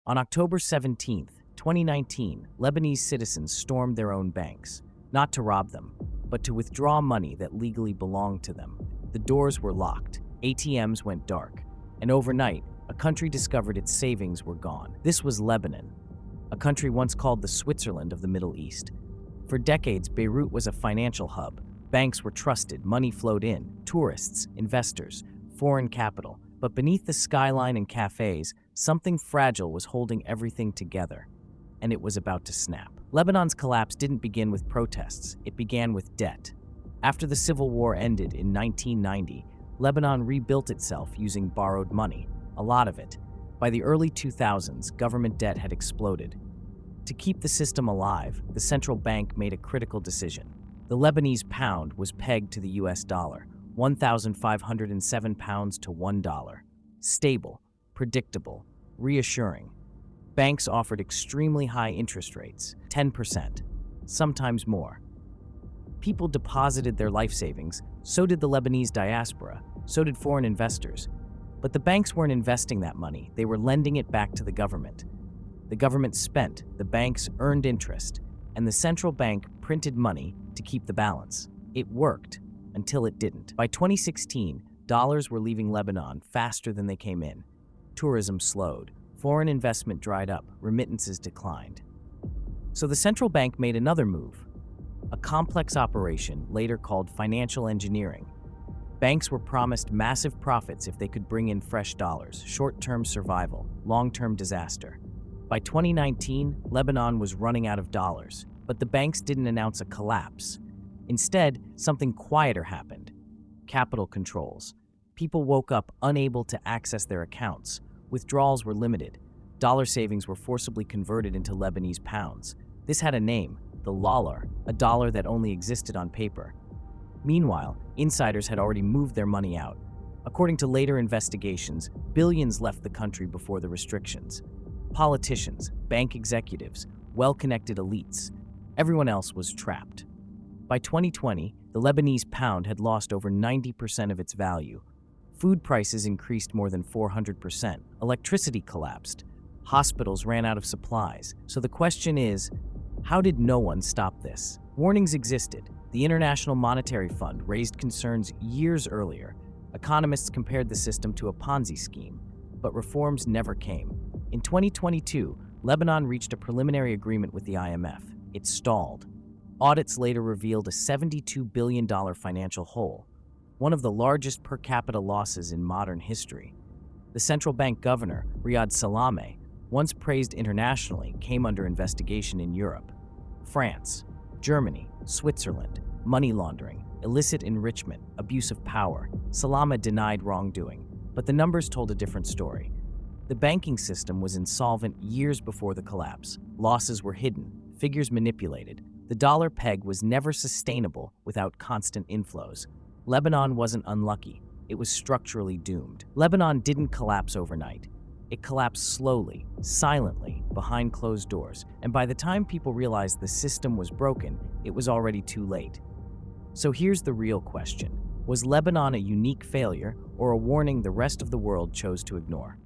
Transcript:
On October 17, 2019, Lebanese citizens stormed their own banks, not to rob them, but to withdraw money that legally belonged to them. The doors were locked, ATMs went dark, and overnight, a country discovered its savings were gone. This was Lebanon, a country once called the Switzerland of the Middle East. For decades, Beirut was a financial hub. Banks were trusted, money flowed in, tourists, investors, foreign capital. But beneath the skyline and cafes, something fragile was holding everything together, and it was about to snap. Lebanon's collapse didn't begin with protests, it began with debt. After the civil war ended in 1990, Lebanon rebuilt itself using borrowed money, a lot of it. By the early 2000s, government debt had exploded. To keep the system alive, the central bank made a critical decision. The Lebanese pound was pegged to the US dollar, 1,507 pounds to $1. Stable, predictable, reassuring. Banks offered extremely high interest rates, 10%, sometimes more. People deposited their life savings, so did the Lebanese diaspora, so did foreign investors. But the banks weren't investing that money, they were lending it back to the government. The government spent, the banks earned interest, and the central bank printed money to keep the balance. It worked. Until it didn't. By 2016, dollars were leaving Lebanon faster than they came in. Tourism slowed, foreign investment dried up, remittances declined. So the central bank made another move, a complex operation later called financial engineering. Banks were promised massive profits if they could bring in fresh dollars, short-term survival, long-term disaster. By 2019, Lebanon was running out of dollars, but the banks didn't announce a collapse. Instead, something quieter happened. Capital controls. People woke up unable to access their accounts. Withdrawals were limited. Dollar savings were forcibly converted into Lebanese pounds. This had a name, the lalar, a dollar that only existed on paper. Meanwhile, insiders had already moved their money out. According to later investigations, billions left the country before the restrictions. Politicians, bank executives, well-connected elites. Everyone else was trapped. By 2020, the Lebanese pound had lost over 90% of its value. Food prices increased more than 400%. Electricity collapsed. Hospitals ran out of supplies. So the question is, how did no one stop this? Warnings existed. The International Monetary Fund raised concerns years earlier. Economists compared the system to a Ponzi scheme, but reforms never came. In 2022, Lebanon reached a preliminary agreement with the IMF. It stalled. Audits later revealed a $72 billion financial hole, one of the largest per capita losses in modern history. The central bank governor, Riyad Salameh, once praised internationally, came under investigation in Europe. France, Germany, Switzerland, money laundering, illicit enrichment, abuse of power. Salameh denied wrongdoing, but the numbers told a different story. The banking system was insolvent years before the collapse. Losses were hidden, figures manipulated. The dollar peg was never sustainable without constant inflows. Lebanon wasn't unlucky, it was structurally doomed. Lebanon didn't collapse overnight. It collapsed slowly, silently, behind closed doors, and by the time people realized the system was broken, it was already too late. So here's the real question. Was Lebanon a unique failure or a warning the rest of the world chose to ignore?